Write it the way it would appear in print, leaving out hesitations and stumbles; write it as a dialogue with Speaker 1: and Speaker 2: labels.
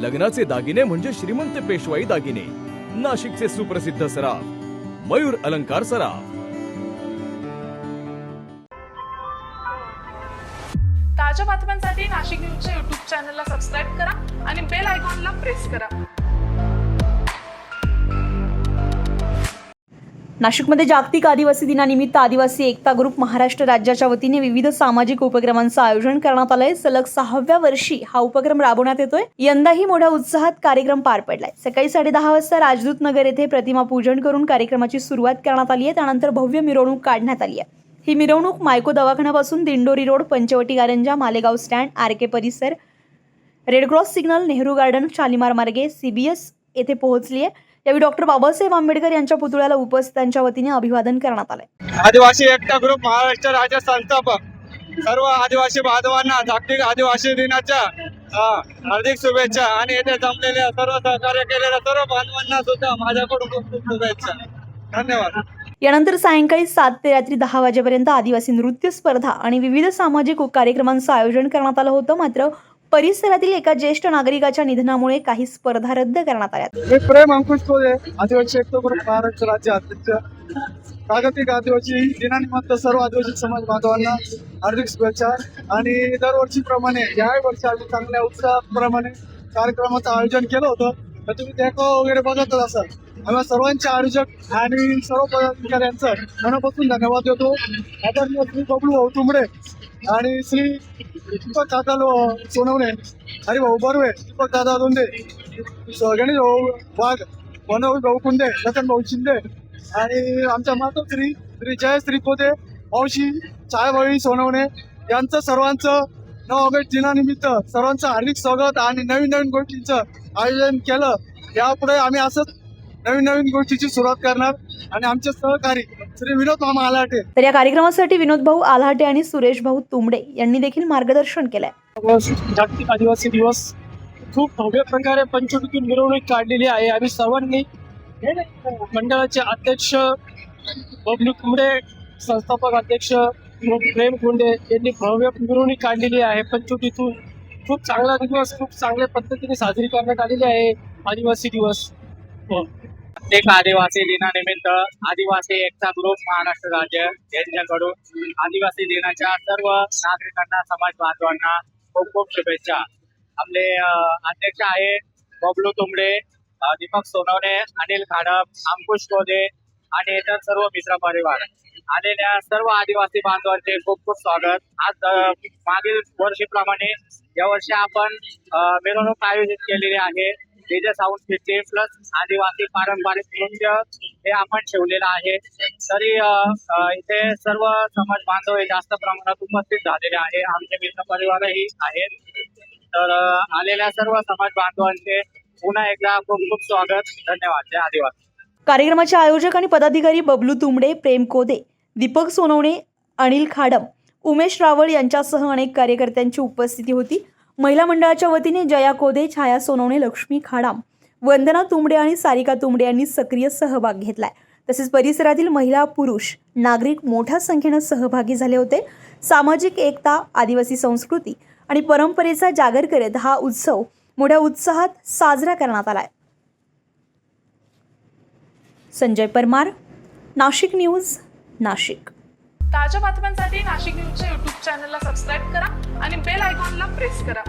Speaker 1: लग्नाचे दागिने म्हणजे श्रीमंत पेशवाई दागिने, नाशिकचे सुप्रसिद्ध सराफ मयूर अलंकार सराफ।
Speaker 2: ताज्या बातम्यांसाठी नाशिक न्यूजच्या YouTube चॅनलला सबस्क्राईब करा आणि बेल आयकॉनला प्रेस करा।
Speaker 3: नाशिकमध्ये जागतिक आदिवासी दिनानिमित्त आदिवासी एकता ग्रुप महाराष्ट्र राज्याच्या वतीने विविध सामाजिक उपक्रमांचं आयोजन करण्यात आलंय। सलग 6व्या वर्षी हा उपक्रम राबवण्यात येतोय। यंदाही मोठ्या उत्साहात कार्यक्रम पार पडलाय। सकाळी 10:30 वाजता राजदूत नगर येथे प्रतिमा पूजन करून कार्यक्रमाची सुरुवात करण्यात आली आहे। त्यानंतर भव्य मिरवणूक काढण्यात आली आहे। ही मिरवणूक मायको दवाखान्यापासून Dindori road, Panchavati Karanja, Malegaon stand, RK परिसर, red cross signal, Nehru garden, Shalimar मार्गे, CBS येथे पोहोचली आहे। यावेळी डॉक्टर बाबासाहेब आंबेडकर यांच्या पुतळ्याला उपस्थितांच्या वतीने अभिवादन करण्यात आले।
Speaker 4: आदिवासी एकता ग्रुप महाराष्ट्र राज्य संस्थापक सर्व आदिवासी बांधवांना जागतिक आदिवासी दिनाच्या हार्दिक शुभेच्छा आणि येथे जमलेल्या सर्व सहकार्य केलेल्या सर्व बांधवांना सुद्धा माझ्याकडून खूप खूप शुभेच्छा। धन्यवाद।
Speaker 3: यानंतर सायंकाळी 7 ते रात्री 10 वाजेपर्यंत आदिवासी नृत्य स्पर्धा आणि विविध सामाजिक कार्यक्रमांचं आयोजन करण्यात आलं होतं। मात्र परिसरातील एका ज्येष्ठ नागरिकाच्या निधनामुळे काही स्पर्धा रद्द करण्यात आल्या।
Speaker 4: मी प्रेम अंकुश कोले, आदिवासी एकता ग्रुप महाराष्ट्र राज्य अध्यक्ष। जागतिक आदिवासी दिनानिमित्त सर्व आदिवासी समाज बांधवांना हार्दिक शुभेच्छा। आणि दरवर्षीप्रमाणे याही वर्षी आम्ही चांगल्या उत्साहाप्रमाणे कार्यक्रमाचं आयोजन केलं होतं। तर तुम्ही देखो वगैरे बघतच असाल। आम्ही सर्वांचे आयोजक आणि सर्व पदाधिकाऱ्यांचं मनापासून धन्यवाद देतो। आदरणीय श्री बबलू भाऊ तुंबडे आणि श्री दीपक काका सोनवणे, हरिभाऊ बर्वे, दीपक दादा दोंदे, गणेश भाऊ वाघ, मनोज भाऊ कुंदे, रतन भाऊ शिंदे आणि आमच्या मातोश्री श्री जयश्री कोते, मावशी छायाभाई सोनवणे यांचं सर्वांचं 9 ऑगस्ट दिनानिमित्त सर्वांचं हार्दिक स्वागत आणि नवीन गोष्टींचं आयोजन केलं। यापुढे आम्ही असंच नवीन गोष्टीची सुरुवात करणार आणि आमचे सहकारी श्री विनोद मामा आल्हाटे।
Speaker 3: तर या कार्यक्रमासाठी विनोद भाऊ आल्हाटे आणि सुरेश भाऊ तुंबडे यांनी देखील मार्गदर्शन केलंय।
Speaker 5: जागतिक आदिवासी दिवस खूप भव्य प्रकारे पंचवटीतून मिरवणूक काढलेली आहे। आम्ही सर्वांनी मंडळाचे अध्यक्ष बबलू कुंबडे, संस्थापक अध्यक्ष प्रेम कुंडे यांनी भव्य मिरवणूक काढलेली आहे। पंचवटीतून खूप चांगला दिवस खूप चांगल्या पद्धतीने साजरी करण्यात आलेली आहे आदिवासी दिवस।
Speaker 6: प्रत्येक आदिवासी दिनानिमित्त आदिवासी एकता ग्रुप महाराष्ट्र राज्य यांच्याकडून आदिवासी दिनाच्या सर्व नागरिकांना, समाज बांधवांना खूप खूप शुभेच्छा। आपले अध्यक्ष आहे बबलू तुंबडे, दीपक सोनवणे, अनिल खाडप, अंकुश कोदे आणि इतर सर्व मित्र परिवार आलेल्या सर्व आदिवासी बांधवांचे खूप खूप स्वागत। आज मागील वर्षीप्रमाणे यावर्षी आपण मिरवणूक आयोजित केलेली आहे। डीजे साऊंड सिस्टीम प्लस आदिवासी पारंपरिक नृत्य हे आपण ठेवलेलं आहे। तरी इथे सर्व समाज बांधव जास्त प्रमाणात उपस्थित झालेले आहे। आमचे मित्र परिवारही आहेत। तर आलेल्या सर्व समाज बांधवांचे पुन्हा एकदा खूप खूप स्वागत। धन्यवाद। जय आदिवासी।
Speaker 3: कार्यक्रमाचे आयोजक आणि पदाधिकारी बबलू तुंबडे, प्रेम कोदे, दीपक सोनवणे, अनिल खाडम, उमेश रावळ यांच्यासह अनेक कार्यकर्त्यांची उपस्थिती होती। महिला मंडळाच्या वतीने जया कोदे, छाया सोनवणे, लक्ष्मी खाडाम, वंदना तुंबडे आणि सारिका तुंबडे यांनी सक्रिय सहभाग घेतलाय। तसेच परिसरातील महिला, पुरुष, नागरिक मोठ्या संख्येने सहभागी झाले होते। सामाजिक एकता, आदिवासी संस्कृती आणि परंपरेचा जागर करत हा उत्सव मोठ्या उत्साहात साजरा करण्यात आलाय। संजय परमार, नाशिक न्यूज, नाशिक।
Speaker 2: ताज्या बातम्यांसाठी नाशिक न्यूजच्या YouTube चॅनलला सबस्क्राईब करा आणि बेल आयकॉनला प्रेस करा।